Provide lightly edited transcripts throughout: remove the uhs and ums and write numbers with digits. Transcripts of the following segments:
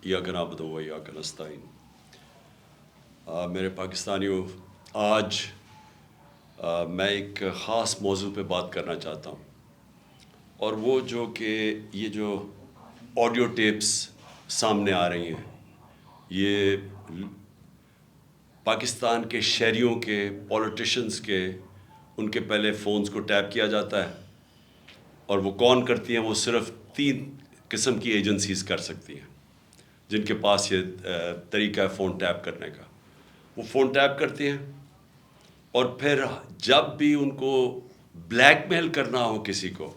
ایاک نعبد و ایاک نستعین۔ میرے پاکستانیوں، آج میں ایک خاص موضوع پہ بات کرنا چاہتا ہوں، اور وہ جو کہ یہ جو آڈیو ٹیپس سامنے آ رہی ہیں، یہ پاکستان کے شہریوں کے، پولیٹیشنز کے، ان کے پہلے فونز کو ٹیپ کیا جاتا ہے، اور وہ کون کرتی ہیں؟ وہ صرف 3 قسم کی ایجنسیز کر سکتی ہیں جن کے پاس یہ طریقہ ہے فون ٹیپ کرنے کا۔ وہ فون ٹیپ کرتی ہیں، اور پھر جب بھی ان کو بلیک میل کرنا ہو کسی کو،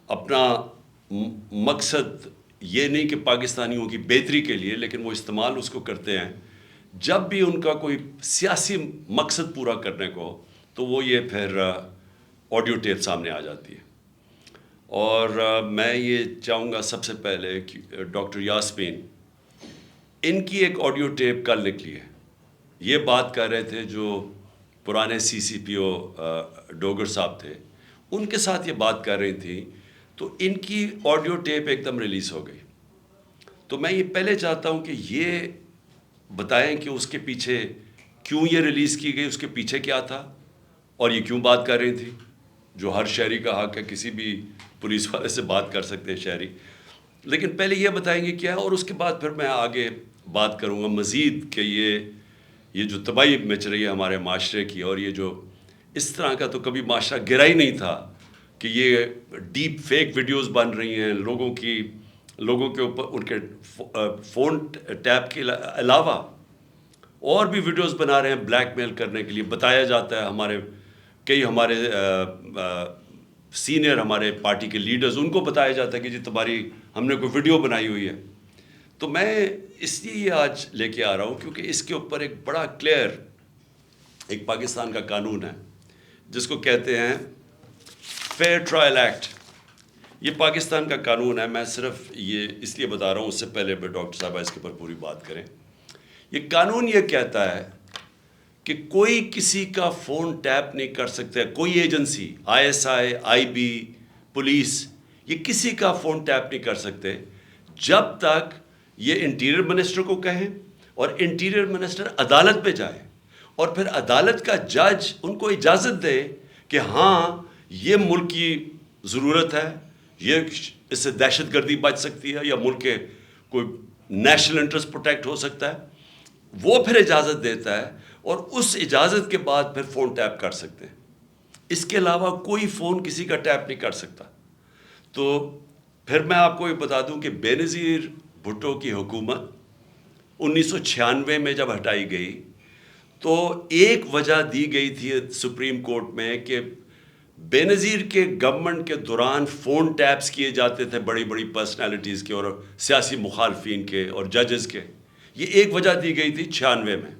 اپنا مقصد یہ نہیں کہ پاکستانیوں کی بہتری کے لیے، لیکن وہ استعمال اس کو کرتے ہیں جب بھی ان کا کوئی سیاسی مقصد پورا کرنے کو، تو وہ یہ پھر آڈیو ٹیپ سامنے آ جاتی ہے۔ اور میں یہ چاہوں گا سب سے پہلے کہ ڈاکٹر یاسمین، ان کی ایک آڈیو ٹیپ کل نکلی ہے، یہ بات کر رہے تھے جو پرانے سی سی پی او ڈوگر صاحب تھے، ان کے ساتھ یہ بات کر رہی تھیں، تو ان کی آڈیو ٹیپ ایک دم ریلیز ہو گئی۔ تو میں یہ پہلے چاہتا ہوں کہ یہ بتائیں کہ اس کے پیچھے کیوں یہ ریلیز کی گئی، اس کے پیچھے کیا تھا، اور یہ کیوں بات کر رہی تھی، جو ہر شہری کا حق ہے، کسی بھی پولیس والے سے بات کر سکتے ہیں شہری، لیکن پہلے یہ بتائیں گے کیا ہے، اور اس کے بعد پھر میں آگے بات کروں گا مزید کہ یہ جو تباہی مچ رہی ہے ہمارے معاشرے کی، اور یہ جو اس طرح کا تو کبھی معاشرہ گرا ہی نہیں تھا کہ یہ ڈیپ فیک ویڈیوز بن رہی ہیں لوگوں کے اوپر، ان کے فون ٹیپ کے علاوہ اور بھی ویڈیوز بنا رہے ہیں بلیک میل کرنے کے لیے۔ بتایا جاتا ہے ہمارے سینئر ہمارے پارٹی کے لیڈرز، ان کو بتایا جاتا ہے کہ جی تمہاری ہم نے کوئی ویڈیو بنائی ہوئی ہے۔ تو میں اس لیے یہ آج لے کے آ رہا ہوں کیونکہ اس کے اوپر ایک بڑا کلیئر ایک پاکستان کا قانون ہے جس کو کہتے ہیں فیئر ٹرائل ایکٹ۔ یہ پاکستان کا قانون ہے، میں صرف یہ اس لیے بتا رہا ہوں، اس سے پہلے ڈاکٹر صاحبہ اس کے اوپر پوری بات کریں۔ یہ قانون یہ کہتا ہے کہ کوئی کسی کا فون ٹیپ نہیں کر سکتا، کوئی ایجنسی، ISI، IB، پولیس، یہ کسی کا فون ٹیپ نہیں کر سکتے جب تک یہ انٹیریئر منسٹر کو کہیں اور انٹیریئر منسٹر عدالت پہ جائے، اور پھر عدالت کا جج ان کو اجازت دے کہ ہاں یہ ملک کی ضرورت ہے، یہ اس سے دہشت گردی بچ سکتی ہے، یا ملک کے کوئی نیشنل انٹرسٹ پروٹیکٹ ہو سکتا ہے، وہ پھر اجازت دیتا ہے، اور اس اجازت کے بعد پھر فون ٹیپ کر سکتے ہیں۔ اس کے علاوہ کوئی فون کسی کا ٹیپ نہیں کر سکتا۔ تو پھر میں آپ کو یہ بتا دوں کہ بے نظیر بھٹو کی حکومت 1996 میں جب ہٹائی گئی، تو ایک وجہ دی گئی تھی سپریم کورٹ میں کہ بے نظیر کے گورنمنٹ کے دوران فون ٹیپس کیے جاتے تھے بڑی بڑی پرسنالٹیز کے اور سیاسی مخالفین کے اور ججز کے۔ یہ ایک وجہ دی گئی تھی 96 میں۔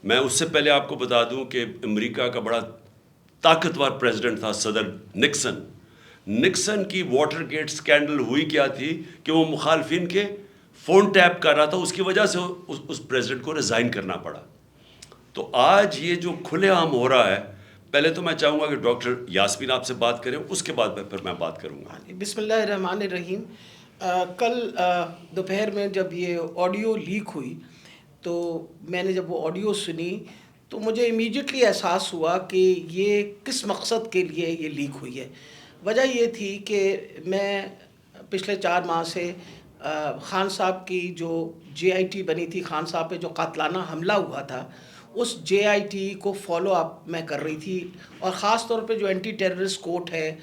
میں اس سے پہلے آپ کو بتا دوں کہ امریکہ کا بڑا طاقتور پریزیڈنٹ تھا صدر نکسن کی واٹر گیٹ سکینڈل ہوئی کیا تھی کہ وہ مخالفین کے فون ٹیپ کر رہا تھا، اس کی وجہ سے اس پریزیڈنٹ کو ریزائن کرنا پڑا۔ تو آج یہ جو کھلے عام ہو رہا ہے، پہلے تو میں چاہوں گا کہ ڈاکٹر یاسمین آپ سے بات کریں، اس کے بعد پھر میں بات کروں گا۔ بسم اللہ الرحمن الرحیم۔ کل دوپہر میں جب یہ آڈیو لیک ہوئی، تو میں نے جب وہ آڈیو سنی تو مجھے امیڈیٹلی احساس ہوا کہ یہ کس مقصد کے لیے یہ لیک ہوئی ہے۔ وجہ یہ تھی کہ میں پچھلے 4 ماہ سے خان صاحب کی جو JIT بنی تھی، خان صاحب پہ جو قاتلانہ حملہ ہوا تھا، اس JIT کو فالو اپ میں کر رہی تھی، اور خاص طور پہ جو اینٹی ٹیررسٹ کورٹ ہے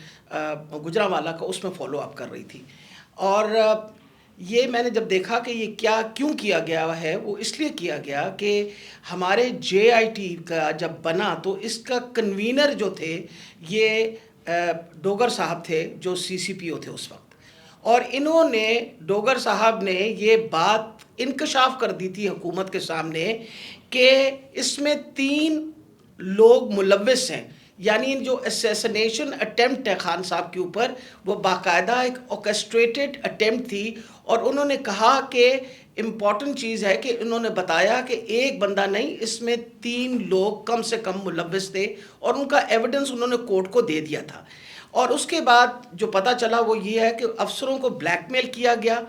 گجرانوالہ کا، اس میں فالو اپ کر رہی تھی۔ اور یہ میں نے جب دیکھا کہ یہ کیوں کیا گیا ہے، وہ اس لیے کیا گیا کہ ہمارے JIT کا جب بنا تو اس کا کنوینر جو تھے یہ ڈوگر صاحب تھے، جو CCPO تھے اس وقت، اور انہوں نے ڈوگر صاحب نے یہ بات انکشاف کر دی تھی حکومت کے سامنے کہ اس میں 3 لوگ ملوث ہیں، یعنی جو اسیسنیشن اٹیمپٹ ہے خان صاحب کے اوپر، وہ باقاعدہ ایک آرکسٹریٹڈ اٹیمپٹ تھی۔ اور انہوں نے کہا کہ امپورٹنٹ چیز ہے کہ انہوں نے بتایا کہ ایک بندہ نہیں، اس میں 3 لوگ کم سے کم ملوث تھے، اور ان کا ایویڈنس انہوں نے کورٹ کو دے دیا تھا۔ اور اس کے بعد جو پتہ چلا وہ یہ ہے کہ افسروں کو بلیک میل کیا گیا،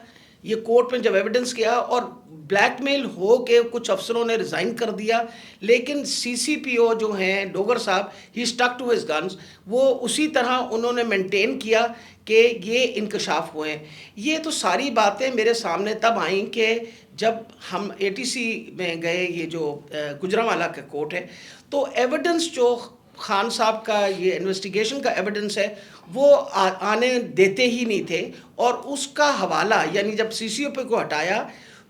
یہ کورٹ میں جب ایویڈنس کیا اور بلیک میل ہو کے کچھ افسروں نے ریزائن کر دیا, لیکن سی سی پی او جو ہیں ڈوگر صاحب, ہی اسٹک ٹو ہز گنز, وہ اسی طرح انہوں نے مینٹین کیا کہ یہ انکشاف ہوئے ہیں. یہ تو ساری باتیں میرے سامنے تب آئیں کہ جب ہم اے ٹی سی میں گئے, یہ جو گجرانوالہ کا کورٹ ہے, تو ایویڈنس جو خان صاحب کا یہ انویسٹیگیشن کا ایویڈنس ہے وہ آنے دیتے ہی نہیں تھے, اور اس کا حوالہ یعنی جب سی سی او پی کو ہٹایا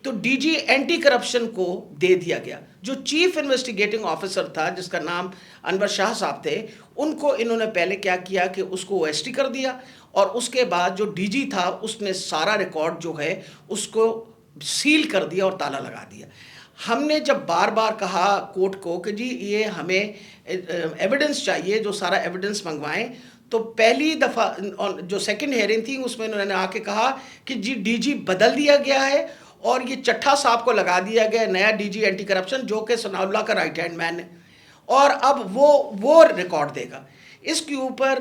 تو ڈی جی اینٹی کرپشن کو دے دیا گیا. جو چیف انویسٹیگیٹنگ آفیسر تھا جس کا نام انور شاہ صاحب تھے, ان کو انہوں نے پہلے کیا کیا کہ اس کو او ایس ٹی کر دیا, اور اس کے بعد جو ڈی جی تھا اس نے سارا ریکارڈ جو ہے اس کو سیل کر دیا اور تالا لگا دیا. ہم نے جب بار بار کہا کورٹ کو کہ جی یہ ہمیں ایویڈنس چاہیے, جو سارا ایویڈنس منگوائیں, تو پہلی دفعہ جو سیکنڈ ہیئرنگ تھی اس میں انہوں نے آ کے کہا کہ جی ڈی جی بدل دیا گیا ہے اور یہ چٹھا صاحب کو لگا دیا گیا نیا ڈی جی اینٹی کرپشن, جو کہ ثناء اللہ کا رائٹ ہینڈ مین ہے, اور اب وہ ریکارڈ دے گا. اس کے اوپر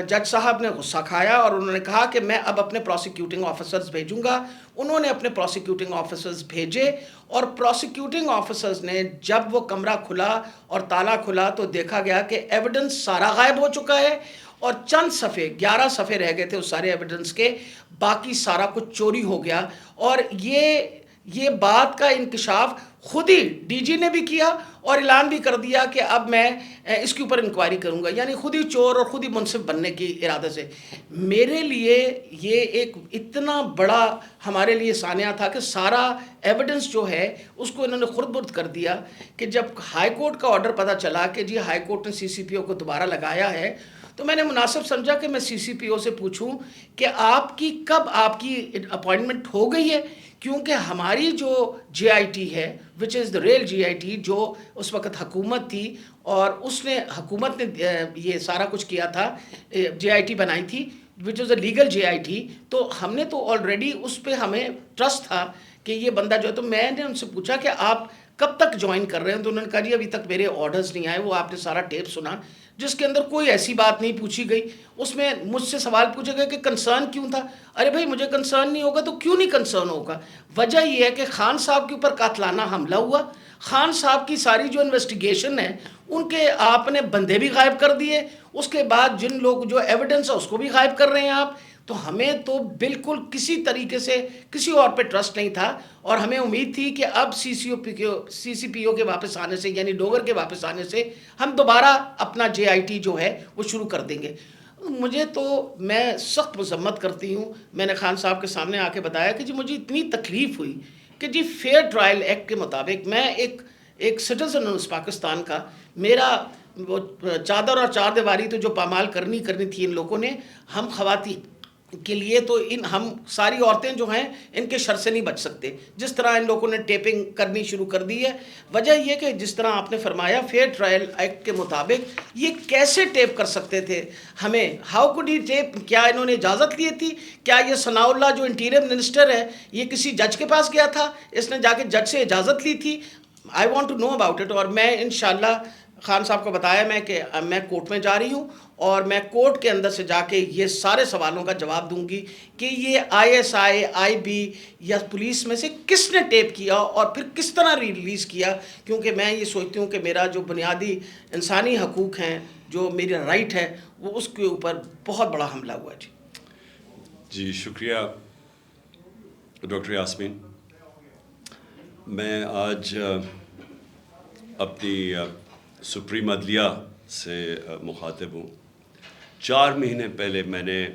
جج صاحب نے غصہ کھایا اور انہوں نے کہا کہ میں اب اپنے پروسیکیوٹنگ آفیسرز بھیجوں گا. انہوں نے اپنے پروسیکیوٹنگ آفیسرز بھیجے, اور پروسیکیوٹنگ آفیسرز نے جب وہ کمرہ کھلا اور تالا کھلا تو دیکھا گیا کہ ایویڈنس سارا غائب ہو چکا ہے, اور چند صفحے 11 صفحے رہ گئے تھے اس سارے ایویڈنس کے, باقی سارا کچھ چوری ہو گیا. اور یہ بات کا انکشاف خود ہی ڈی جی نے بھی کیا اور اعلان بھی کر دیا کہ اب میں اس کے اوپر انکوائری کروں گا, یعنی خود ہی چور اور خود ہی منصف بننے کی ارادے سے. میرے لیے یہ ایک اتنا بڑا ہمارے لیے سانحہ تھا کہ سارا ایویڈنس جو ہے اس کو انہوں نے خرد برد کر دیا, کہ جب ہائی کورٹ کا آرڈر پتہ چلا کہ جی ہائی کورٹ نے سی سی پی او کو دوبارہ لگایا ہے, تو میں نے مناسب سمجھا کہ میں سی سی پی او سے پوچھوں کہ کب آپ کی اپوائنٹمنٹ ہو گئی ہے, کیونکہ ہماری جو جے آئی ٹی ہے وچ از دا ریل جے آئی ٹی, جو اس وقت حکومت تھی اور حکومت نے یہ سارا کچھ کیا تھا, جے آئی ٹی بنائی تھی وچ از a legal J I T, تو ہم نے تو آلریڈی اس پہ ہمیں ٹرسٹ تھا کہ یہ بندہ جو ہے. تو میں نے ان سے پوچھا کہ آپ کب تک جوائن کر رہے ہیں, تو انہوں نے کہا جی ابھی تک میرے آرڈرز نہیں آئے. وہ آپ نے سارا ٹیپ سنا جس کے اندر کوئی ایسی بات نہیں پوچھی گئی. اس میں مجھ سے سوال پوچھے گئے کہ کنسرن کیوں تھا. ارے بھائی مجھے کنسرن نہیں ہوگا تو کیوں نہیں کنسرن ہوگا؟ وجہ یہ ہے کہ خان صاحب کے اوپر قاتلانہ حملہ ہوا, خان صاحب کی ساری جو انویسٹیگیشن ہے ان کے آپ نے بندے بھی غائب کر دیے, اس کے بعد جن لوگ جو ایویڈنس ہے اس کو بھی غائب کر رہے ہیں آپ. تو ہمیں تو بالکل کسی طریقے سے کسی اور پہ ٹرسٹ نہیں تھا, اور ہمیں امید تھی کہ اب سی سی پی او کے واپس آنے سے, یعنی ڈوگر کے واپس آنے سے, ہم دوبارہ اپنا جے آئی ٹی جو ہے وہ شروع کر دیں گے. میں سخت مذمت کرتی ہوں. میں نے خان صاحب کے سامنے آ کے بتایا کہ جی مجھے اتنی تکلیف ہوئی کہ جی فیئر ٹرائل ایکٹ کے مطابق میں ایک سٹیزن ہوں اس پاکستان کا, میرا وہ چادر اور چار دیواری تو جو پامال کرنی تھی ان لوگوں نے, ہم خواتین کے لیے تو ہم ساری عورتیں جو ہیں ان کے شر سے نہیں بچ سکتے. جس طرح ان لوگوں نے ٹیپنگ کرنی شروع کر دی ہے, وجہ یہ کہ جس طرح آپ نے فرمایا فیئر ٹرائل ایکٹ کے مطابق یہ کیسے ٹیپ کر سکتے تھے ہمیں, ہاؤ کوڈ ہی ٹیپ, کیا انہوں نے اجازت لی تھی؟ کیا یہ ثناء اللہ جو انٹیریئر منسٹر ہے یہ کسی جج کے پاس گیا تھا, اس نے جا کے جج سے اجازت لی تھی؟ I want to know about it. اور میں انشاءاللہ خان صاحب کو بتایا کہ میں کورٹ میں جا رہی ہوں, اور میں کورٹ کے اندر سے جا کے یہ سارے سوالوں کا جواب دوں گی کہ یہ آئی ایس آئی بی یا پولیس میں سے کس نے ٹیپ کیا اور پھر کس طرح ریلیز کیا. کیونکہ میں یہ سوچتی ہوں کہ میرا جو بنیادی انسانی حقوق ہیں, جو میرا رائٹ ہے, وہ اس کے اوپر بہت بڑا حملہ ہوا. جی شکریہ ڈاکٹر یاسمین. میں آج اپنی سپریم عدلیہ سے مخاطب ہوں. 4 مہینے پہلے میں نے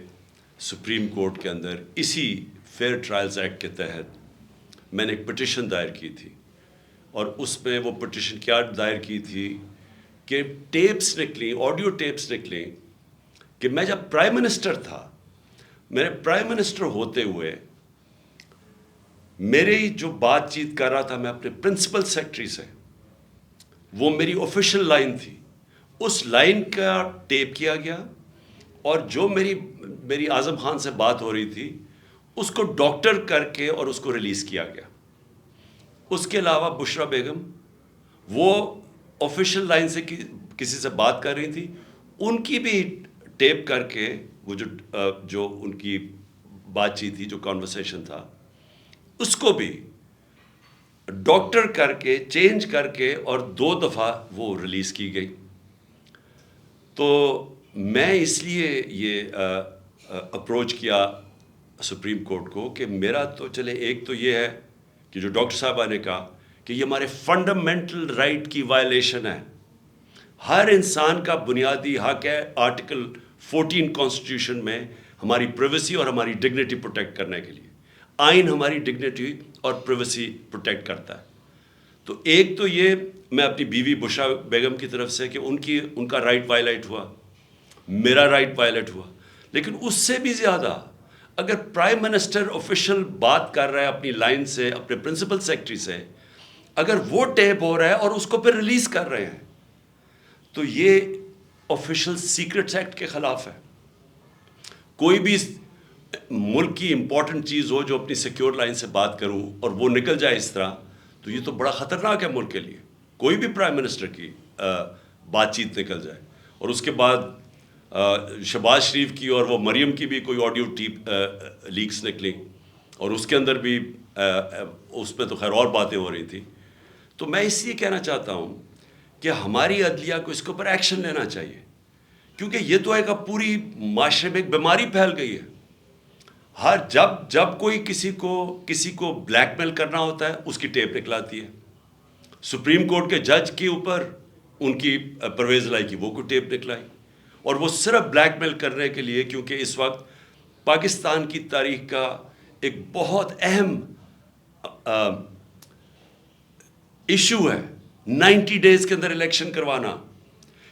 سپریم کورٹ کے اندر اسی فیئر ٹرائلز ایکٹ کے تحت میں نے ایک پٹیشن دائر کی تھی, اور اس میں وہ پٹیشن کیا دائر کی تھی کہ ٹیپس نکلیں, آڈیو ٹیپس نکلیں کہ میں جب پرائم منسٹر تھا, میرے پرائم منسٹر ہوتے ہوئے میری جو بات چیت کر رہا تھا میں اپنے پرنسپل سیکرٹری سے, وہ میری آفیشیل لائن تھی, اس لائن کا ٹیپ کیا گیا, اور جو میری اعظم خان سے بات ہو رہی تھی اس کو ڈاکٹر کر کے اور اس کو ریلیز کیا گیا. اس کے علاوہ بشرا بیگم وہ آفیشیل لائن سے کسی سے بات کر رہی تھی, ان کی بھی ٹیپ کر کے وہ جو ان کی بات چیت تھی, جو کانورسیشن تھا, اس کو بھی ڈاکٹر کر کے چینج کر کے اور 2 دفعہ وہ ریلیز کی گئی. تو میں اس لیے یہ اپروچ کیا سپریم کورٹ کو کہ میرا تو چلے, ایک تو یہ ہے کہ جو ڈاکٹر صاحبہ نے کہا کہ یہ ہمارے فنڈامنٹل رائٹ کی وائلیشن ہے. ہر انسان کا بنیادی حق ہے آرٹیکل 14 کانسٹیٹیوشن میں ہماری پریویسی اور ہماری ڈگنیٹی پروٹیکٹ کرنے کے لیے. آئین ہماری ڈگنیٹی اور پریویسی پروٹیکٹ کرتا ہے. تو ایک تو یہ میں اپنی بیوی بشرا بیگم کی طرف سے کہ ان کا رائٹ وائلیٹ ہوا, میرا رائٹ وائلیٹ ہوا. لیکن اس سے بھی زیادہ اگر پرائم منسٹر آفیشیل بات کر رہا ہے اپنی لائن سے, اپنے پرنسپل سیکرٹری سے, اگر وہ ٹیپ ہو رہا ہے اور اس کو پھر ریلیز کر رہے ہیں, تو یہ آفیشیل سیکرٹس ایکٹ کے خلاف ہے. کوئی بھی ملک کی امپورٹنٹ چیز ہو جو اپنی سیکیور لائن سے بات کروں اور وہ نکل جائے اس طرح, تو یہ تو بڑا خطرناک ہے ملک کے لیے. کوئی بھی پرائم منسٹر کی بات چیت نکل جائے, اور اس کے بعد شہباز شریف کی اور وہ مریم کی بھی کوئی آڈیو ٹیپ لیکس نکلی, اور اس کے اندر بھی اس میں تو خیر اور باتیں ہو رہی تھیں. تو میں اس لیے کہنا چاہتا ہوں کہ ہماری عدلیہ کو اس کے اوپر ایکشن لینا چاہیے, کیونکہ یہ تو ایک اب پوری معاشرے میں ایک بیماری پھیل گئی ہے. جب کوئی کسی کو بلیک میل کرنا ہوتا ہے اس کی ٹیپ نکلاتی ہے. سپریم کورٹ کے جج کے اوپر ان کی پرویز لائی کی وہ کوئی ٹیپ نکلائی, اور وہ صرف بلیک میل کرنے کے لیے, کیونکہ اس وقت پاکستان کی تاریخ کا ایک بہت اہم ایشو ہے 90 ڈیز کے اندر الیکشن کروانا.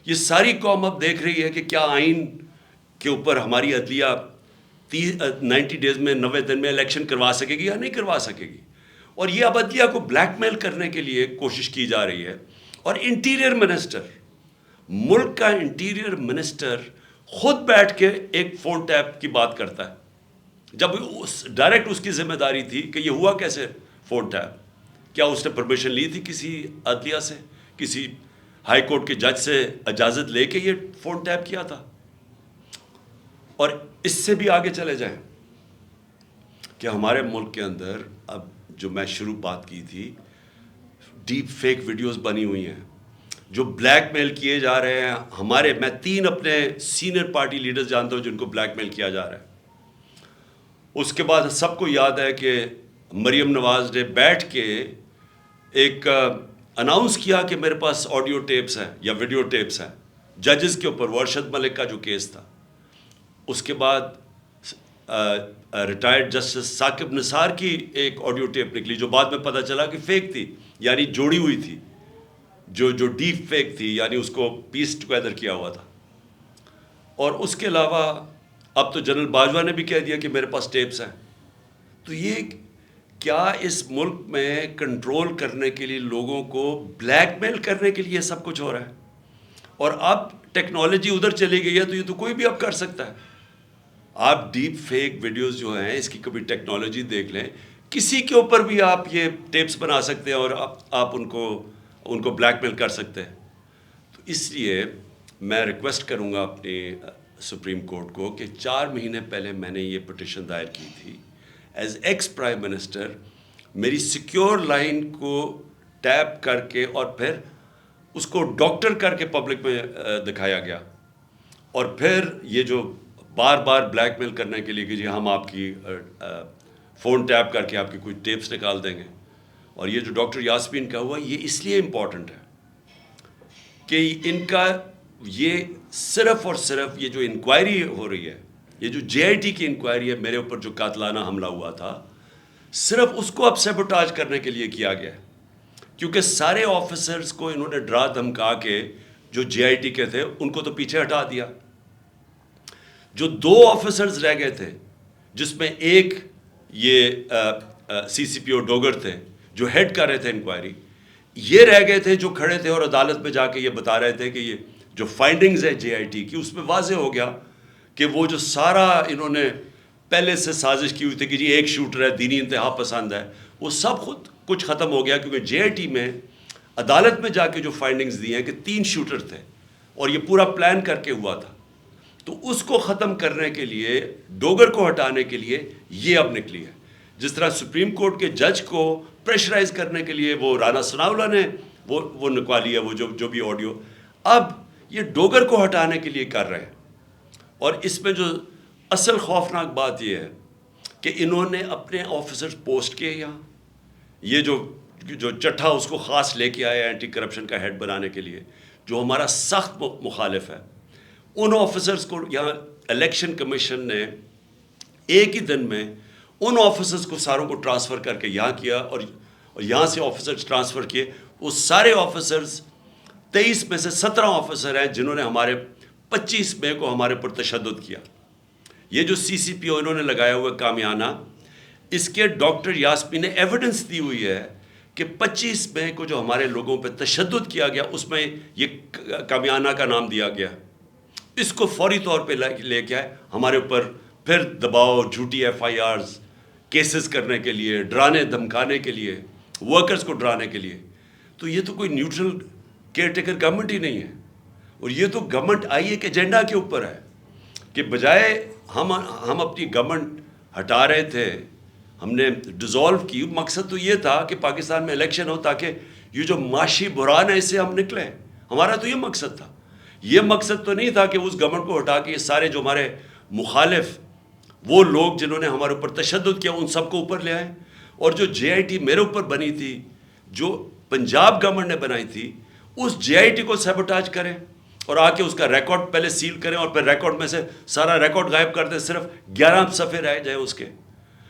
یہ ساری قوم اب دیکھ رہی ہے کہ کیا آئین کے اوپر ہماری عدلیہ 90 ڈیز میں 90 دن میں الیکشن کروا سکے گی یا نہیں کروا سکے گی. اور یہ اب عدلیہ کو بلیک میل کرنے کے لیے کوشش کی جا رہی ہے. اور انٹیریئر منسٹر, ملک کا انٹیریئر منسٹر خود بیٹھ کے ایک فون ٹیپ کی بات کرتا ہے, جب ڈائریکٹ اس کی ذمہ داری تھی کہ یہ ہوا کیسے فون ٹیپ. کیا اس نے پرمیشن لی تھی کسی عدلیہ سے, کسی ہائی کورٹ کے جج سے اجازت لے کے یہ فون ٹیپ کیا تھا؟ اور اس سے بھی آگے چلے جائیں کہ ہمارے ملک کے اندر اب جو میں شروع بات کی تھی, ڈیپ فیک ویڈیوز بنی ہوئی ہیں جو بلیک میل کیے جا رہے ہیں. میں 3 اپنے سینئر پارٹی لیڈرز جانتا ہوں جن کو بلیک میل کیا جا رہا ہے. اس کے بعد سب کو یاد ہے کہ مریم نواز نے بیٹھ کے ایک اناؤنس کیا کہ میرے پاس آڈیو ٹیپس ہیں یا ویڈیو ٹیپس ہیں ججز کے اوپر, ارشد ملک کا جو کیس تھا. اس کے بعد ریٹائرڈ جسٹس ثاقب نثار کی ایک آڈیو ٹیپ نکلی جو بعد میں پتہ چلا کہ فیک تھی, یعنی جوڑی ہوئی تھی, جو ڈیپ فیک تھی, یعنی اس کو پیس ٹوگیدر کیا ہوا تھا. اور اس کے علاوہ اب تو جنرل باجوہ نے بھی کہہ دیا کہ میرے پاس ٹیپس ہیں. تو یہ کیا اس ملک میں کنٹرول کرنے کے لیے, لوگوں کو بلیک میل کرنے کے لیے سب کچھ ہو رہا ہے؟ اور اب ٹیکنالوجی ادھر چلی گئی ہے تو یہ تو کوئی بھی اب کر سکتا ہے. آپ ڈیپ فیک ویڈیوز جو ہیں اس کی کبھی ٹیکنالوجی دیکھ لیں, کسی کے اوپر بھی آپ یہ ٹیپس بنا سکتے ہیں اور آپ ان کو بلیک میل کر سکتے ہیں. تو اس لیے میں ریکویسٹ کروں گا اپنی سپریم کورٹ کو کہ 4 مہینے پہلے میں نے یہ پٹیشن دائر کی تھی. ایز ایکس پرائم منسٹر میری سیکیور لائن کو ٹیپ کر کے اور پھر اس کو ڈاکٹر کر کے پبلک میں دکھایا گیا, اور پھر یہ جو بار بار بلیک میل کرنے کے لیے کہ جی ہم آپ کی فون ٹیپ کر کے آپ کی کوئی ٹیپس نکال دیں گے. اور یہ جو ڈاکٹر یاسمین کا ہوا یہ اس لیے امپورٹنٹ ہے کہ ان کا یہ صرف اور صرف یہ جو انکوائری ہو رہی ہے, یہ جو جے آئی ٹی کی انکوائری ہے میرے اوپر جو قاتلانہ حملہ ہوا تھا, صرف اس کو اب سیبوٹاج کرنے کے لیے کیا گیا ہے. کیونکہ سارے آفیسرز کو انہوں نے ڈرا دھمکا کے جو جے آئی ٹی کے تھے ان کو تو پیچھے ہٹا دیا. جو 2 آفیسرز رہ گئے تھے جس میں ایک یہ سی سی پی او ڈوگر تھے جو ہیڈ کر رہے تھے انکوائری, یہ رہ گئے تھے جو کھڑے تھے اور عدالت میں جا کے یہ بتا رہے تھے کہ یہ جو فائنڈنگز ہے جے آئی ٹی کی اس میں واضح ہو گیا کہ وہ جو سارا انہوں نے پہلے سے سازش کی ہوئی تھی کہ جی ایک شوٹر ہے, دینی انتہا پسند ہے, وہ سب خود کچھ ختم ہو گیا. کیونکہ جے آئی ٹی میں عدالت میں جا کے جو فائنڈنگز دی ہیں کہ 3 شوٹر تھے اور یہ پورا پلان کر کے ہوا تھا. تو اس کو ختم کرنے کے لیے، ڈوگر کو ہٹانے کے لیے یہ اب نکلی ہے. جس طرح سپریم کورٹ کے جج کو پریشرائز کرنے کے لیے وہ رانا ثناءاللہ نے وہ نکالی ہے، وہ جو بھی آڈیو، اب یہ ڈوگر کو ہٹانے کے لیے کر رہے ہیں. اور اس میں جو اصل خوفناک بات یہ ہے کہ انہوں نے اپنے آفیسرز پوسٹ کیے یہاں. یہ جو چٹھا اس کو خاص لے کے آیا اینٹی کرپشن کا ہیڈ بنانے کے لیے، جو ہمارا سخت مخالف ہے، ان آفیسرز کو یہاں الیکشن کمیشن نے ایک ہی دن میں ان آفیسرز کو ساروں کو ٹرانسفر کر کے یہاں کیا، اور یہاں سے آفیسرز ٹرانسفر کیے. وہ سارے آفیسرز 23 میں سے 17 آفیسر ہیں جنہوں نے ہمارے 25 مئی کو ہمارے پر تشدد کیا. یہ جو سی سی پی او انہوں نے لگایا ہوا کامیانہ، اس کے ڈاکٹر یاسمین نے ایویڈنس دی ہوئی ہے کہ 25 مئی کو جو ہمارے لوگوں پہ تشدد کیا گیا اس میں یہ کامیانہ کا نام دیا گیا. اس کو فوری طور پہ لے کے آئے ہمارے اوپر پھر دباؤ، جھوٹی ایف آئی آرز کیسز کرنے کے لیے، ڈرانے دھمکانے کے لیے، ورکرز کو ڈرانے کے لیے. تو یہ تو کوئی نیوٹرل کیئر ٹیکر گورنمنٹ ہی نہیں ہے. اور یہ تو گورنمنٹ آئی ایک ایجنڈا کے اوپر ہے کہ بجائے ہم اپنی گورنمنٹ ہٹا رہے تھے، ہم نے ڈیزالو کی. مقصد تو یہ تھا کہ پاکستان میں الیکشن ہو تاکہ یہ جو معاشی بحران ہے اس سے ہم نکلیں. ہمارا تو یہ مقصد تھا. یہ مقصد تو نہیں تھا کہ اس گورنمنٹ کو ہٹا کے یہ سارے جو ہمارے مخالف وہ لوگ جنہوں نے ہمارے اوپر تشدد کیا ان سب کو اوپر لے آئیں. اور جو جے آئی ٹی میرے اوپر بنی تھی، جو پنجاب گورنمنٹ نے بنائی تھی، اس جے آئی ٹی کو سیبوٹاج کریں اور آ کے اس کا ریکارڈ پہلے سیل کریں اور پھر ریکارڈ میں سے سارا ریکارڈ غائب کر دیں، صرف 11 صفحے رہ جائیں اس کے.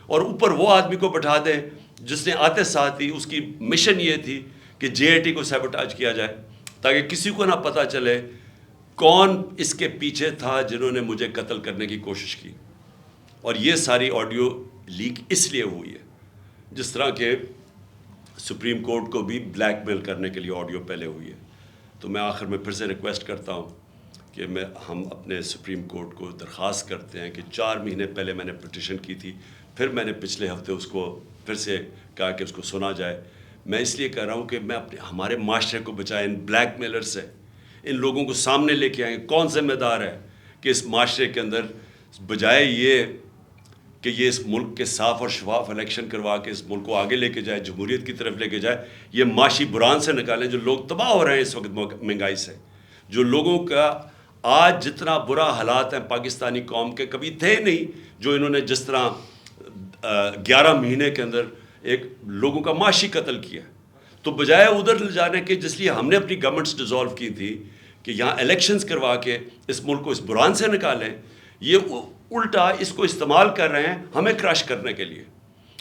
اور اوپر وہ آدمی کو بٹھا دیں جس نے آتے ساتھ ہی اس کی مشن یہ تھی کہ جے آئی ٹی کو سیبوٹاج کیا جائے، تاکہ کسی کو نہ پتہ چلے کون اس کے پیچھے تھا جنہوں نے مجھے قتل کرنے کی کوشش کی. اور یہ ساری آڈیو لیک اس لیے ہوئی ہے، جس طرح کہ سپریم کورٹ کو بھی بلیک میل کرنے کے لیے آڈیو پہلے ہوئی ہے. تو میں آخر میں پھر سے ریکویسٹ کرتا ہوں کہ ہم اپنے سپریم کورٹ کو درخواست کرتے ہیں کہ 4 مہینے پہلے میں نے پٹیشن کی تھی، پھر میں نے پچھلے ہفتے اس کو پھر سے کہا کہ اس کو سنا جائے. میں اس لیے کہہ رہا ہوں کہ میں ہمارے معاشرے کو بچائیں ان بلیک میلر سے، ان لوگوں کو سامنے لے کے آئیں. کون ذمہ دار ہے کہ اس معاشرے کے اندر بجائے یہ کہ یہ اس ملک کے صاف اور شفاف الیکشن کروا کے اس ملک کو آگے لے کے جائے، جمہوریت کی طرف لے کے جائے، یہ معاشی بحران سے نکالیں. جو لوگ تباہ ہو رہے ہیں اس وقت مہنگائی سے، جو لوگوں کا آج جتنا برا حالات ہیں پاکستانی قوم کے کبھی تھے نہیں، جو انہوں نے جس طرح 11 مہینے کے اندر ایک لوگوں کا معاشی قتل کیا. تو بجائے ادھر لے جانے کے جس لیے ہم نے اپنی گورنمنٹس ڈیزالو کی تھی کہ یہاں الیکشنز کروا کے اس ملک کو اس بحران سے نکالیں، یہ الٹا اس کو استعمال کر رہے ہیں ہمیں کرش کرنے کے لیے.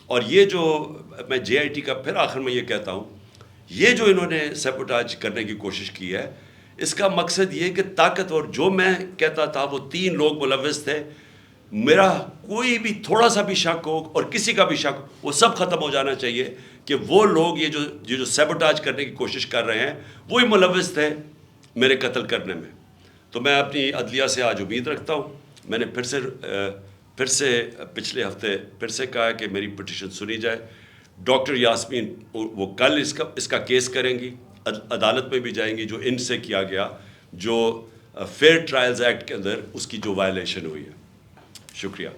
اور یہ جو میں جے آئی ٹی کا پھر آخر میں یہ کہتا ہوں، یہ جو انہوں نے سیبوٹاج کرنے کی کوشش کی ہے، اس کا مقصد یہ کہ طاقتور، جو میں کہتا تھا وہ 3 لوگ ملوث تھے، میرا کوئی بھی تھوڑا سا بھی شک ہو اور کسی کا بھی شک ہو، وہ سب ختم ہو جانا چاہیے کہ وہ لوگ یہ جو سیبوٹاج کرنے کی کوشش کر رہے ہیں وہی ملوث تھے میرے قتل کرنے میں. تو میں اپنی عدلیہ سے آج امید رکھتا ہوں. میں نے پھر سے پچھلے ہفتے پھر سے کہا کہ میری پٹیشن سنی جائے. ڈاکٹر یاسمین وہ کل اس کا کیس کریں گی، عدالت میں بھی جائیں گی، جو ان سے کیا گیا، جو فیئر ٹرائلز ایکٹ کے اندر اس کی جو وائلیشن ہوئی ہے. شکریہ.